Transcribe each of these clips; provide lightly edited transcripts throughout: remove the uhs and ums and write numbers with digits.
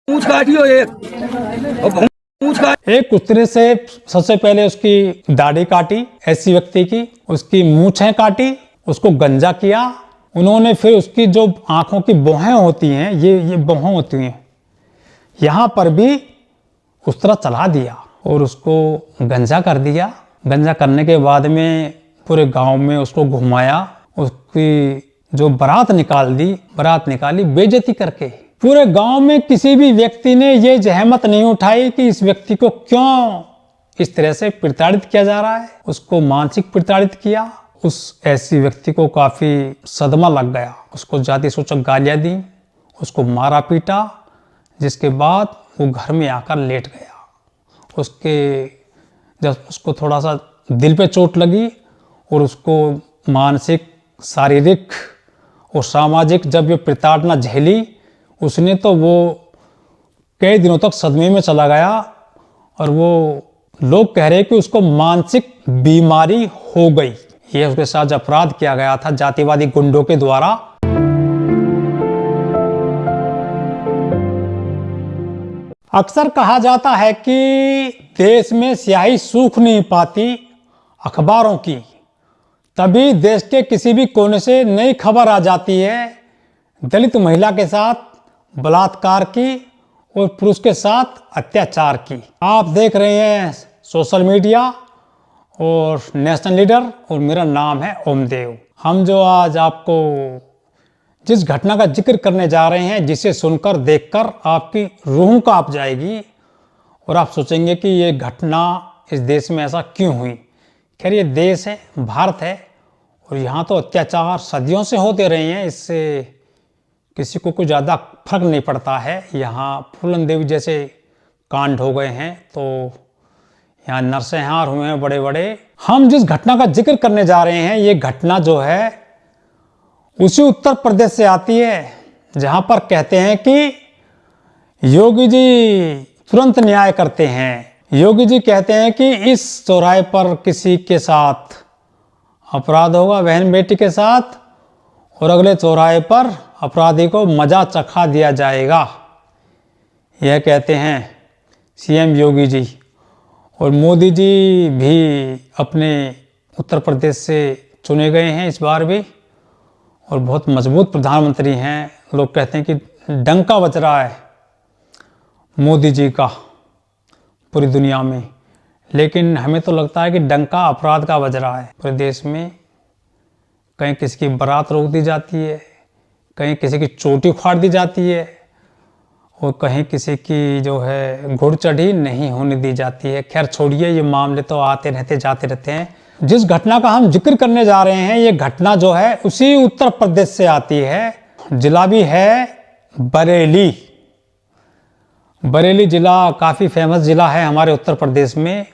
पूंछ काटियो एक और एक कुत्ते से सबसे पहले उसकी दाढ़ी काटी ऐसी व्यक्ति की, उसकी मूछें काटी, उसको गंजा किया। उन्होंने फिर उसकी जो आंखों की भौहें होती हैं, ये भौहें होती हैं, यहाँ पर भी उस तरह चला दिया और उसको गंजा कर दिया। गंजा करने के बाद में पूरे गांव में उसको घुमाया, उसकी जो बारात निकाली बेइज्जती करके। पूरे गांव में किसी भी व्यक्ति ने ये जहमत नहीं उठाई कि इस व्यक्ति को क्यों इस तरह से प्रताड़ित किया जा रहा है। उसको मानसिक प्रताड़ित किया। उस ऐसी व्यक्ति को काफी सदमा लग गया। उसको जाति सूचक गालियां दी, उसको मारा पीटा, जिसके बाद वो घर में आकर लेट गया। जब उसको थोड़ा सा दिल पे चोट लगी और उसको मानसिक, शारीरिक और सामाजिक जब ये प्रताड़ना झेली उसने, तो वो कई दिनों तक सदमे में चला गया। और वो लोग कह रहे हैं कि उसको मानसिक बीमारी हो गई। ये उसके साथ अपराध किया गया था जातिवादी गुंडों के द्वारा। अक्सर कहा जाता है कि देश में स्याही सूख नहीं पाती अखबारों की, तभी देश के किसी भी कोने से नई खबर आ जाती है दलित महिला के साथ बलात्कार की और पुरुष के साथ अत्याचार की। आप देख रहे हैं सोशल मीडिया और नेशनल लीडर, और मेरा नाम है ओमदेव। हम जो आज आपको जिस घटना का जिक्र करने जा रहे हैं, जिसे सुनकर देखकर आपकी रूह कांप जाएगी और आप सोचेंगे कि ये घटना इस देश में ऐसा क्यों हुई। खैर, ये देश है, भारत है, और यहाँ तो अत्याचार सदियों से होते रहे हैं। इससे किसी को कुछ ज़्यादा फर्क नहीं पड़ता है। यहाँ फूलन देवी जैसे कांड हो गए हैं, तो यहाँ नरसंहार हुए हैं बड़े बड़े। हम जिस घटना का जिक्र करने जा रहे हैं, ये घटना जो है उसी उत्तर प्रदेश से आती है, जहाँ पर कहते हैं कि योगी जी तुरंत न्याय करते हैं। योगी जी कहते हैं कि इस चौराहे पर किसी के साथ अपराध होगा, बहन बेटी के साथ, और अगले चौराहे पर अपराधी को मजा चखा दिया जाएगा। यह कहते हैं सीएम योगी जी। और मोदी जी भी अपने उत्तर प्रदेश से चुने गए हैं इस बार भी, और बहुत मजबूत प्रधानमंत्री हैं। लोग कहते हैं कि डंका बज रहा है मोदी जी का पूरी दुनिया में, लेकिन हमें तो लगता है कि डंका अपराध का बज रहा है पूरे देश में। कहीं किसी की बारात रोक दी जाती है, कहीं किसी की चोटी उखाड़ दी जाती है, और कहीं किसी की जो है घुड़ चढ़ी नहीं होने दी जाती है। खैर छोड़िए, ये मामले तो आते रहते जाते रहते हैं। जिस घटना का हम जिक्र करने जा रहे हैं, ये घटना जो है उसी उत्तर प्रदेश से आती है। जिला भी है बरेली। बरेली जिला काफ़ी फेमस जिला है हमारे उत्तर प्रदेश में।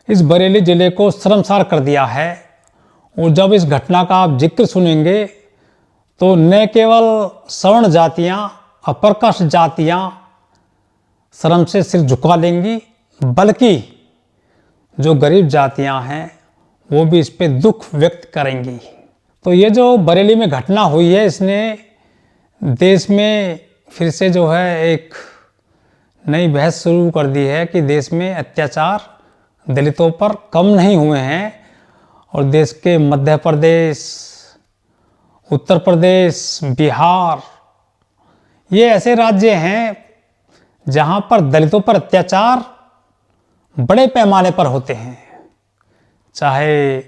इस बरेली जिले को शर्मसार कर दिया है। और जब इस घटना का आप जिक्र सुनेंगे तो न केवल सवर्ण जातियाँ, अपरकास्ट जातियाँ शर्म से सिर झुका लेंगी, बल्कि जो गरीब जातियाँ हैं वो भी इस पे दुख व्यक्त करेंगी। तो ये जो बरेली में घटना हुई है, इसने देश में फिर से जो है एक नई बहस शुरू कर दी है कि देश में अत्याचार दलितों पर कम नहीं हुए हैं। और देश के मध्य प्रदेश, उत्तर प्रदेश, बिहार, ये ऐसे राज्य हैं जहाँ पर दलितों पर अत्याचार बड़े पैमाने पर होते हैं। चाहे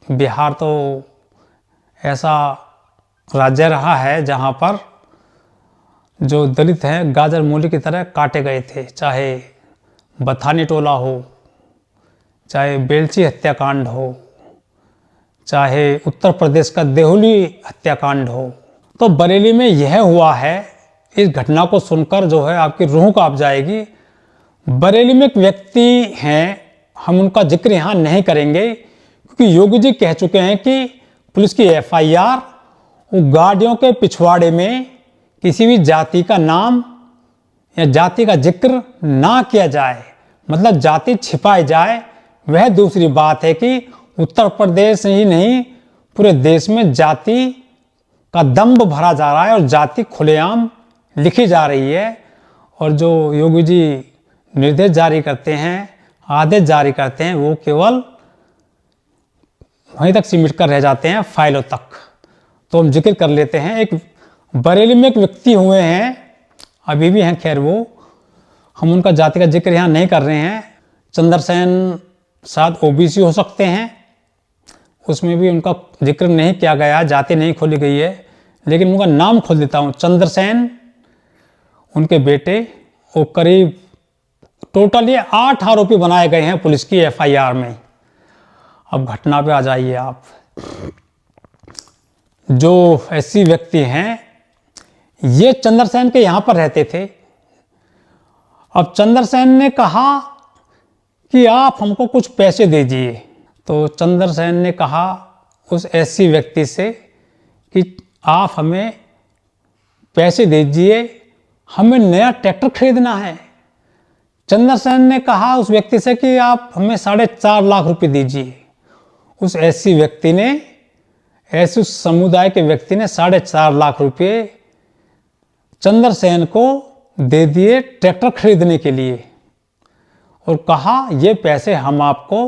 बिहार तो ऐसा राज्य रहा है जहाँ पर जो दलित हैं गाजर मूली की तरह काटे गए थे, चाहे बथानी टोला हो, चाहे बेलची हत्याकांड हो, चाहे उत्तर प्रदेश का देहुली हत्याकांड हो। तो बरेली में यह हुआ है। इस घटना को सुनकर जो है आपकी रूह कांप जाएगी। बरेली में एक व्यक्ति हैं, हम उनका जिक्र यहाँ नहीं करेंगे क्योंकि योगी जी कह चुके हैं कि पुलिस की एफआईआर गाड़ियों के पिछवाड़े में किसी भी जाति का नाम या जाति का जिक्र ना किया जाए, मतलब जाति छिपाई जाए। वह दूसरी बात है कि उत्तर प्रदेश ही नहीं पूरे देश में जाति का दंभ भरा जा रहा है और जाति खुलेआम लिखी जा रही है। और जो योगी जी निर्देश जारी करते हैं, आदेश जारी करते हैं, वो केवल वहीं तक सिमट कर रह जाते हैं, फाइलों तक। तो हम जिक्र कर लेते हैं। एक बरेली में एक व्यक्ति हुए हैं, अभी भी हैं, खैर वो, हम उनका जाति का जिक्र यहाँ नहीं कर रहे हैं। चंद्रसेन शायद ओबीसी हो सकते हैं, उसमें भी उनका जिक्र नहीं किया गया, जाति नहीं खोली गई है, लेकिन उनका नाम खोल देता हूँ। चंद्रसेन, उनके बेटे, वो करीब टोटल ये 8 आरोपी बनाए गए हैं पुलिस की एफआईआर में। अब घटना पे आ जाइए आप। जो ऐसी व्यक्ति हैं, ये चंद्रसेन के यहाँ पर रहते थे। अब चंद्रसेन ने कहा कि आप हमको कुछ पैसे दीजिए। तो चंद्रसेन ने कहा उस ऐसी व्यक्ति से कि आप हमें पैसे दीजिए, हमें नया ट्रैक्टर खरीदना है। चंद्रसेन ने कहा उस व्यक्ति से कि आप हमें 4.5 लाख रुपए दीजिए। उस ऐसी व्यक्ति ने, ऐसे समुदाय के व्यक्ति ने 4.5 लाख रुपए चंद्रसेन को दे दिए ट्रैक्टर खरीदने के लिए, और कहा ये पैसे हम आपको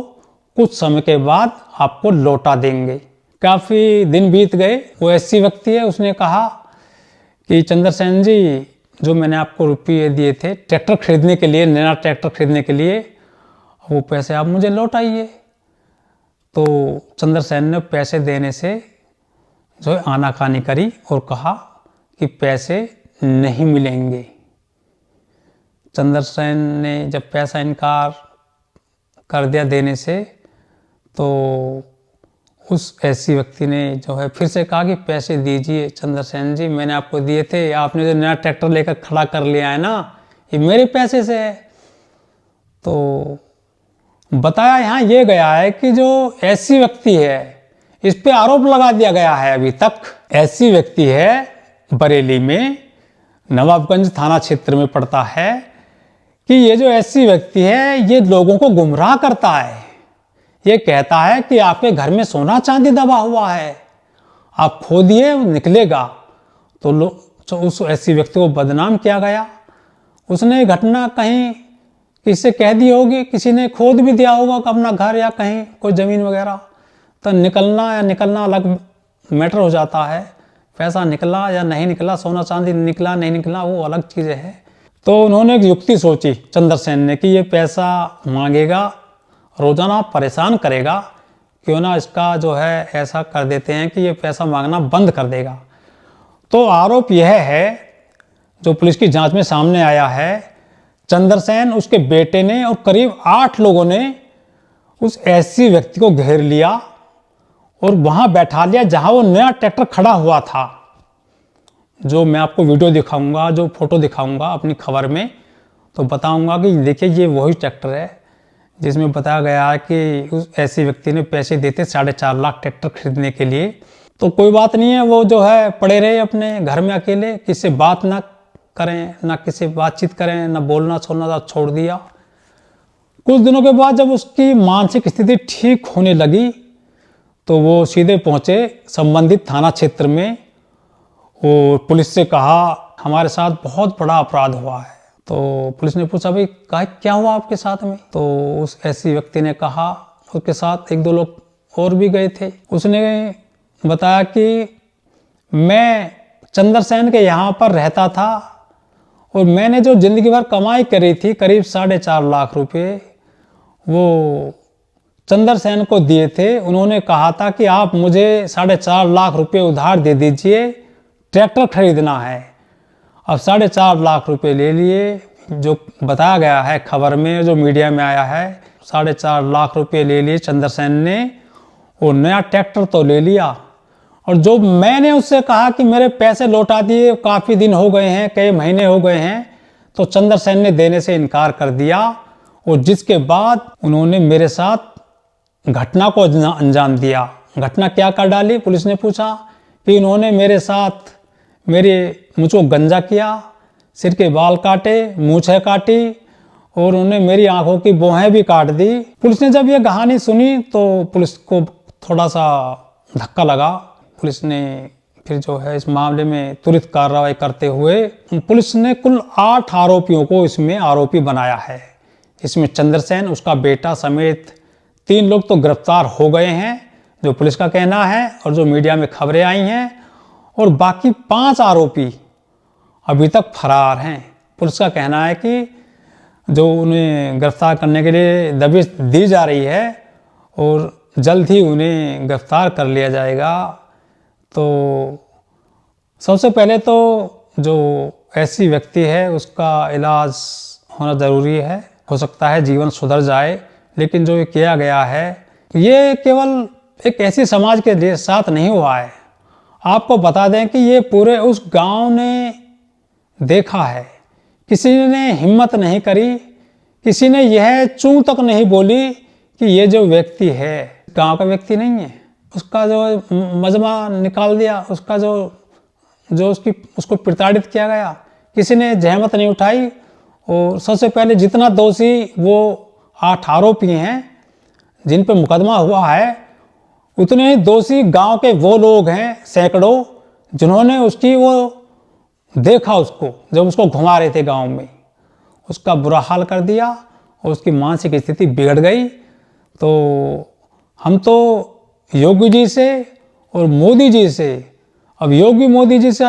कुछ समय के बाद आपको लौटा देंगे। काफ़ी दिन बीत गए। वो ऐसी व्यक्ति है, उसने कहा कि चंद्रसेन जी, जो मैंने आपको रुपये दिए थे ट्रैक्टर खरीदने के लिए, नया ट्रैक्टर खरीदने के लिए, वो पैसे आप मुझे लौटाइए। तो चंद्रसेन ने पैसे देने से जो है आनाकानी करी और कहा कि पैसे नहीं मिलेंगे। चंद्रसेन ने जब पैसा इनकार कर दिया देने से, तो उस ऐसी व्यक्ति ने जो है फिर से कहा कि पैसे दीजिए चंद्रसेन जी, मैंने आपको दिए थे, आपने जो नया ट्रैक्टर लेकर खड़ा कर लिया है ना, ये मेरे पैसे से है। तो बताया यहाँ ये गया है कि जो ऐसी व्यक्ति है, इस पे आरोप लगा दिया गया है अभी तक। ऐसी व्यक्ति है, बरेली में, नवाबगंज थाना क्षेत्र में पड़ता है, कि ये जो ऐसी व्यक्ति है, ये लोगों को गुमराह करता है। ये कहता है कि आपके घर में सोना चांदी दबा हुआ है, आप खोदिए निकलेगा। तो उस ऐसी व्यक्ति को बदनाम किया गया। उसने घटना कहीं किसी से कह दी होगी, किसी ने खोद भी दिया होगा अपना घर या कहीं कोई ज़मीन वगैरह, तो निकलना या निकलना अलग मैटर हो जाता है। पैसा निकला या नहीं निकला, सोना चांदी निकला नहीं निकला, वो अलग चीज़ें है। तो उन्होंने एक युक्ति सोची चंद्रसेन ने कि ये पैसा मांगेगा, रोज़ाना परेशान करेगा, क्यों ना इसका जो है ऐसा कर देते हैं कि ये पैसा मांगना बंद कर देगा। तो आरोप यह है जो पुलिस की जांच में सामने आया है, चंद्रसेन, उसके बेटे ने और करीब 8 लोगों ने उस ऐसी व्यक्ति को घेर लिया और वहां बैठा लिया जहां वो नया ट्रैक्टर खड़ा हुआ था। जो मैं आपको वीडियो दिखाऊंगा, जो फोटो दिखाऊंगा अपनी खबर में, तो बताऊंगा कि देखिए ये वही ट्रैक्टर है जिसमें बताया गया है कि उस ऐसे व्यक्ति ने पैसे देते 4.5 लाख ट्रैक्टर खरीदने के लिए। तो कोई बात नहीं है, वो जो है पड़े रहे अपने घर में अकेले, किसी से बात ना करें, ना किसी बातचीत करें, ना बोलना छोड़ना छोड़ दिया। कुछ दिनों के बाद जब उसकी मानसिक स्थिति ठीक होने लगी, तो वो सीधे पहुंचे संबंधित थाना क्षेत्र में और पुलिस से कहा हमारे साथ बहुत बड़ा अपराध हुआ है। तो पुलिस ने पूछा भाई क्या हुआ आपके साथ में? तो उस ऐसी व्यक्ति ने कहा उसके साथ 1-2 लोग और भी गए थे। उसने बताया कि मैं चंद्रसेन के यहाँ पर रहता था और मैंने जो जिंदगी भर कमाई करी थी करीब 4.5 लाख रुपए, वो चंद्रसेन को दिए थे। उन्होंने कहा था कि आप मुझे 4.5 लाख रुपए उधार दे दीजिए, ट्रैक्टर खरीदना है। अब 4.5 लाख रुपए ले लिए, जो बताया गया है खबर में, जो मीडिया में आया है। 4.5 लाख रुपए ले लिए चंद्रसेन ने और नया ट्रैक्टर तो ले लिया। और जो मैंने उससे कहा कि मेरे पैसे लौटा दिए, काफ़ी दिन हो गए हैं, कई महीने हो गए हैं, तो चंद्रसेन ने देने से इनकार कर दिया। और जिसके बाद उन्होंने मेरे साथ घटना को अंजाम दिया। घटना क्या कर डाली? पुलिस ने पूछा कि उन्होंने मेरे साथ मुझको गंजा किया, सिर के बाल काटे, मूछें काटी और उन्होंने मेरी आंखों की भौहें भी काट दी। पुलिस ने जब ये कहानी सुनी तो पुलिस को थोड़ा सा धक्का लगा। पुलिस ने फिर जो है इस मामले में त्वरित कार्रवाई करते हुए पुलिस ने कुल 8 आरोपियों को इसमें आरोपी बनाया है। इसमें चंद्रसेन, उसका बेटा समेत 3 लोग तो गिरफ्तार हो गए हैं, जो पुलिस का कहना है और जो मीडिया में खबरें आई हैं, और बाकी 5 आरोपी अभी तक फरार हैं। पुलिस का कहना है कि जो उन्हें गिरफ्तार करने के लिए दबिश दी जा रही है और जल्द ही उन्हें गिरफ्तार कर लिया जाएगा। तो सबसे पहले तो जो ऐसी व्यक्ति है उसका इलाज होना ज़रूरी है, हो सकता है जीवन सुधर जाए। लेकिन जो ये किया गया है ये केवल एक ऐसी समाज के साथ नहीं हुआ है। आपको बता दें कि ये पूरे उस गांव ने देखा है। किसी ने हिम्मत नहीं करी, किसी ने यह चूं तक नहीं बोली कि ये जो व्यक्ति है गांव का व्यक्ति नहीं है। उसका जो मजमा निकाल दिया, उसका जो उसको प्रताड़ित किया गया, किसी ने जहमत नहीं उठाई। और सबसे पहले जितना दोषी वो 8 आरोपी हैं जिन पर मुकदमा हुआ है, उतने ही दोषी गांव के वो लोग हैं सैकड़ों, जिन्होंने उसकी वो देखा, उसको जब उसको घुमा रहे थे गांव में, उसका बुरा हाल कर दिया और उसकी मानसिक स्थिति बिगड़ गई। तो हम तो योगी जी से और मोदी जी से, अब योगी मोदी जी से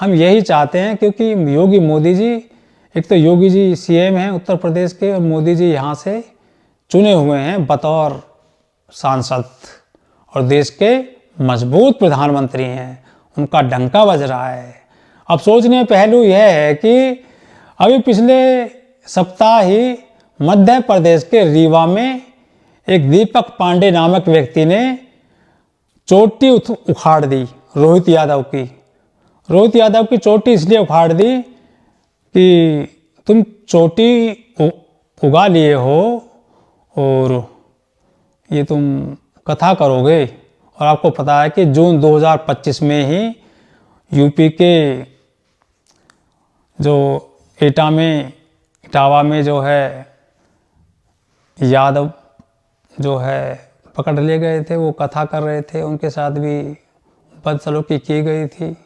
हम यही चाहते हैं, क्योंकि योगी मोदी जी, एक तो योगी जी सीएम हैं उत्तर प्रदेश के और मोदी जी यहाँ से चुने हुए हैं बतौर सांसद और देश के मजबूत प्रधानमंत्री हैं, उनका डंका बज रहा है। अब सोचने पहलू यह है कि अभी पिछले सप्ताह ही मध्य प्रदेश के रीवा में एक दीपक पांडे नामक व्यक्ति ने चोटी उखाड़ दी रोहित यादव की। रोहित यादव की चोटी इसलिए उखाड़ दी कि तुम चोटी उगा लिए हो और ये तुम कथा करोगे। और आपको पता है कि जून 2025 में ही यूपी के जो इटावा में जो है यादव जो है पकड़ लिए गए थे, वो कथा कर रहे थे, उनके साथ भी बदसलूकी की गई थी।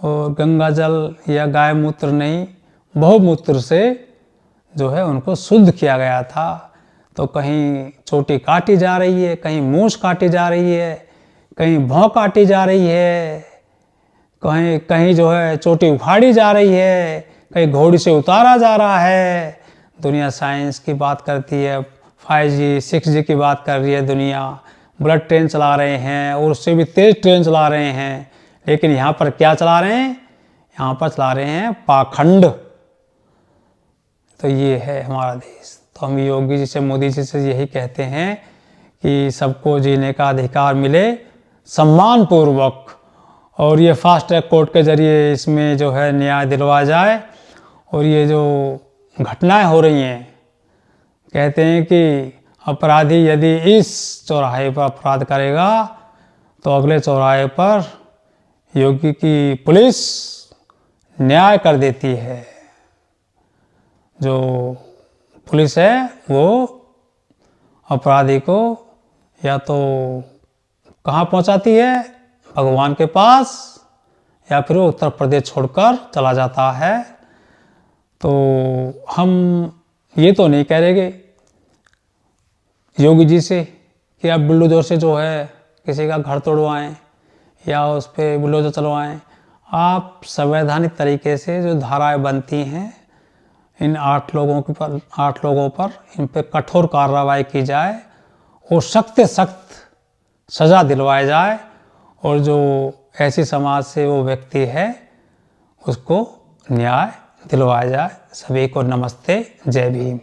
और गंगा जल या गाय मूत्र नहीं, बहुमूत्र से जो है उनको शुद्ध किया गया था। तो कहीं चोटी काटी जा रही है, कहीं मूछ काटी जा रही है, कहीं भौं काटी जा रही है, कहीं जो है चोटी उखाड़ी जा रही है, कहीं घोड़ी से उतारा जा रहा है। दुनिया साइंस की बात करती है, 5G 6G की बात कर रही है दुनिया, बुलेट ट्रेन चला रहे हैं और उससे भी तेज ट्रेन चला रहे हैं। लेकिन यहाँ पर क्या चला रहे हैं? यहाँ पर चला रहे हैं पाखंड। तो ये है हमारा देश। तो हम योगी जी से, मोदी जी से यही कहते हैं कि सबको जीने का अधिकार मिले सम्मान पूर्वक, और ये फास्ट ट्रैक कोर्ट के जरिए इसमें जो है न्याय दिलवाया जाए। और ये जो घटनाएं हो रही हैं, कहते हैं कि अपराधी यदि इस चौराहे पर अपराध करेगा तो अगले चौराहे पर योगी की पुलिस न्याय कर देती है। जो पुलिस है वो अपराधी को या तो कहाँ पहुँचाती है? भगवान के पास, या फिर वो उत्तर प्रदेश छोड़कर चला जाता है। तो हम ये तो नहीं कह रहे योगी जी से कि आप बुलडोजर से जो है किसी का घर तोड़वाएं या उस पर बुलडोजर चलवाएं। आप संवैधानिक तरीके से जो धाराएं बनती हैं इन 8 लोगों पर इन पर कठोर कार्रवाई की जाए और सख्त से सख्त सज़ा दिलवाई जाए, और जो ऐसी समाज से वो व्यक्ति है उसको न्याय दिलवाया जाए। सभी को नमस्ते, जय भीम।